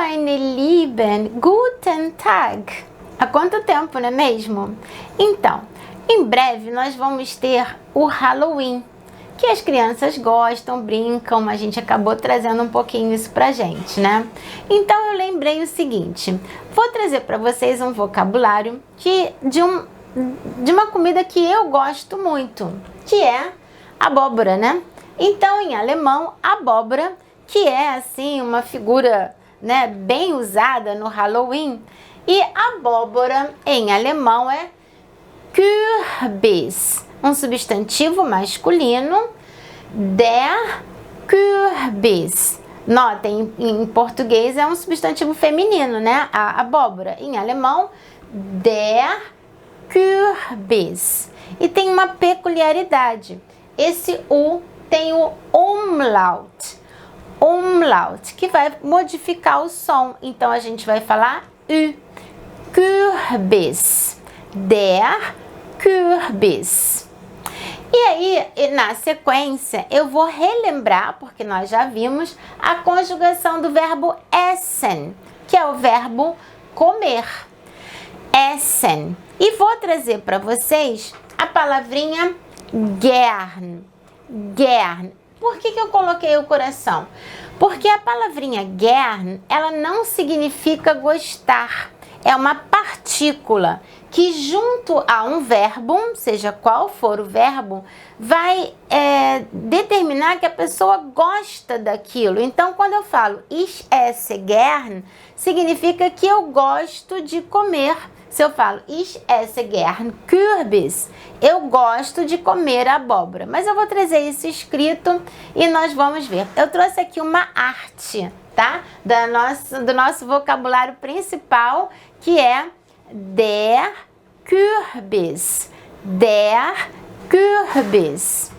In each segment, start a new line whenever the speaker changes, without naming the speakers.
meine Lieben, guten Tag. Há quanto tempo, não é mesmo? Então, em breve nós vamos ter o Halloween, que as crianças gostam, brincam, a gente acabou trazendo um pouquinho isso pra gente, né? Então eu lembrei o seguinte, vou trazer para vocês um vocabulário de uma comida que eu gosto muito, que é abóbora, né? Então, em alemão, abóbora, que é assim uma figura, né, bem usada no Halloween, e abóbora em alemão é Kürbis, um substantivo masculino, der Kürbis. Notem, em português é um substantivo feminino, né? A abóbora. Em alemão, der Kürbis. E tem uma peculiaridade. Esse U tem o Umlaut. Umlaut, que vai modificar o som. Então, a gente vai falar Ü. Kürbis. Der Kürbis. E aí, na sequência, eu vou relembrar, porque nós já vimos, a conjugação do verbo essen, que é o verbo comer. Essen. E vou trazer para vocês a palavrinha gern. Gern. Por que eu coloquei o coração? Porque a palavrinha gern, ela não significa gostar. É uma partícula que junto a um verbo, seja qual for o verbo, vai determinar que a pessoa gosta daquilo. Então, quando eu falo ich esse gern, significa que eu gosto de comer. Se eu falo ich esse gern Kürbis, eu gosto de comer abóbora. Mas eu vou trazer isso escrito e nós vamos ver. Eu trouxe aqui uma arte, tá? Do nosso vocabulário principal, que é der Kürbis. Der Kürbis.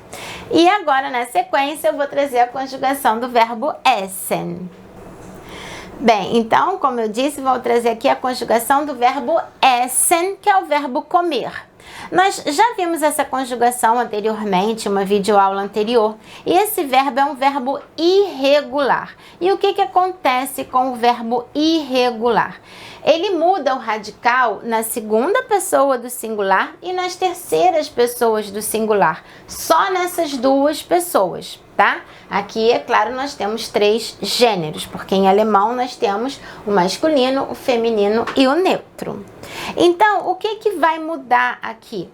E agora, na sequência, eu vou trazer a conjugação do verbo essen. Bem, então, como eu disse, vou trazer aqui a conjugação do verbo essen, que é o verbo comer. Nós já vimos essa conjugação anteriormente, uma videoaula anterior, e esse verbo é um verbo irregular. E o que acontece com o verbo irregular? Ele muda o radical na segunda pessoa do singular e nas terceiras pessoas do singular, só nessas duas pessoas, tá? Aqui, é claro, nós temos 3 gêneros, porque em alemão nós temos o masculino, o feminino e o neutro. Então, o que vai mudar aqui?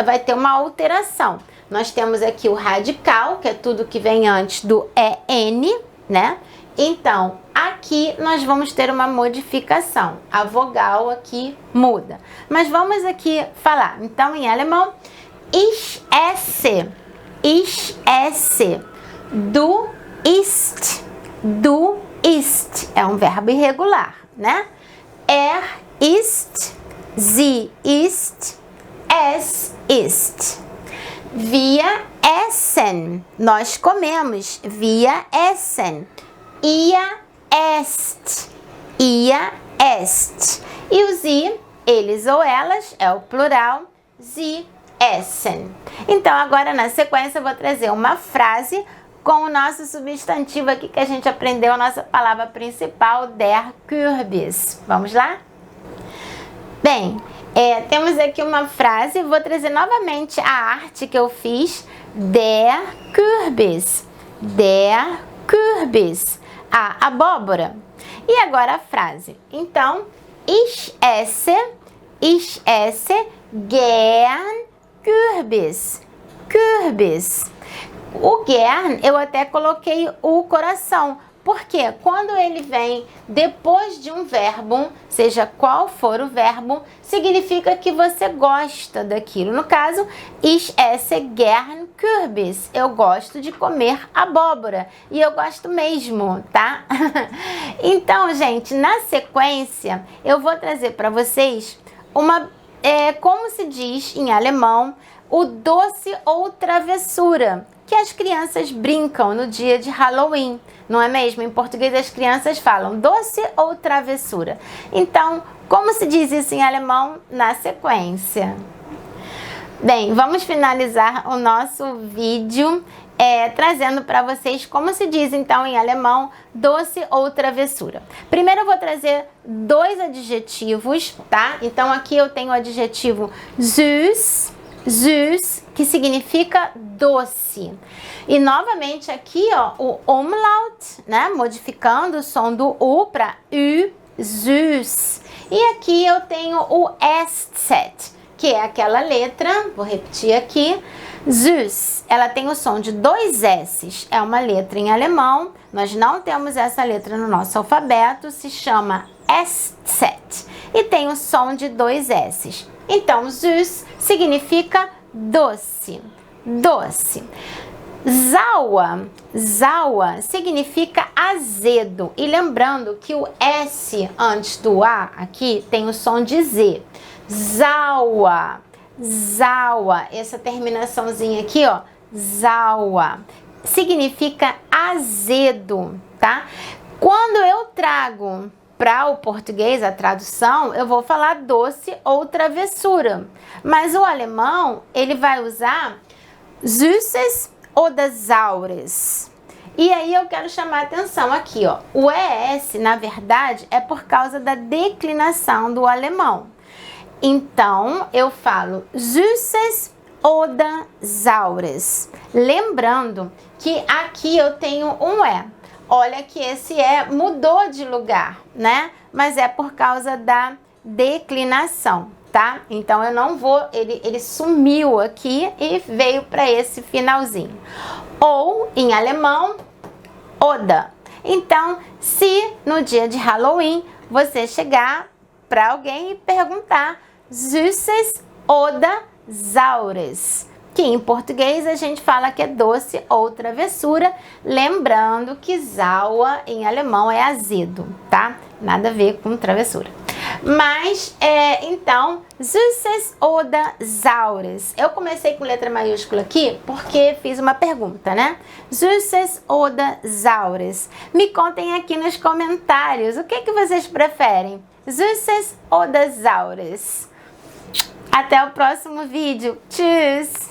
Vai ter uma alteração. Nós temos aqui o radical, que é tudo que vem antes do EN, né? Então, aqui nós vamos ter uma modificação. A vogal aqui muda. Mas vamos aqui falar. Então, em alemão, ich esse. Ich esse. Du isst. Du isst. É um verbo irregular, né? Er isst. Sie isst. Es isst. Wir essen. Nós comemos. Wir essen. Ihr esst. Ihr esst. E o sie, eles ou elas, é o plural, sie essen. Então, agora na sequência eu vou trazer uma frase com o nosso substantivo aqui que a gente aprendeu, a nossa palavra principal, der Kürbis. Vamos lá? Bem, temos aqui uma frase, vou trazer novamente a arte que eu fiz, der Kürbis. Der Kürbis. A abóbora. E agora a frase. Então, ich esse gern Kürbis. Kürbis. O gern, eu até coloquei o coração. Porque quando ele vem depois de um verbo, seja qual for o verbo, significa que você gosta daquilo. No caso, ich esse gern Kürbis. Eu gosto de comer abóbora. E eu gosto mesmo, tá? Então, gente, na sequência, eu vou trazer para vocês como se diz em alemão, o doce ou travessura, que as crianças brincam no dia de Halloween, não é mesmo? Em português as crianças falam doce ou travessura. Então, como se diz isso em alemão na sequência? Bem, vamos finalizar o nosso vídeo trazendo para vocês como se diz então em alemão doce ou travessura. Primeiro eu vou trazer 2 adjetivos, tá? Então aqui eu tenho o adjetivo süß, süß, que significa doce. E novamente aqui, ó, o umlaut, né? Modificando o som do U para Ü, süß. E aqui eu tenho o SZ, que é aquela letra, vou repetir aqui, süß, ela tem o som de 2 S's, é uma letra em alemão, nós não temos essa letra no nosso alfabeto, se chama SZ, e tem o som de 2 S's. Então, süß significa doce, doce. Sauer, sauer significa azedo, e lembrando que o S antes do A aqui tem o som de Z. Sauer, sauer, essa terminaçãozinha aqui, ó, sauer, significa azedo, tá? Quando eu trago para o português a tradução, eu vou falar doce ou travessura, mas o alemão, ele vai usar süßes oder saures. E aí eu quero chamar a atenção aqui, ó, o ES, na verdade, é por causa da declinação do alemão. Então, eu falo süßes oder saures. Lembrando que aqui eu tenho um E. Olha que esse E mudou de lugar, né? Mas é por causa da declinação, tá? Então, eu não vou... Ele sumiu aqui e veio para esse finalzinho. Ou, em alemão, oder. Então, se no dia de Halloween você chegar para alguém e perguntar süßes oder saures, que em português a gente fala que é doce ou travessura, lembrando que sauer em alemão é azedo, tá? Nada a ver com travessura. Mas, então, süßes oder saures. Eu comecei com letra maiúscula aqui porque fiz uma pergunta, né? Süßes oder saures. Me contem aqui nos comentários o que vocês preferem. Süßes oder saures? Até o próximo vídeo. Tschüss!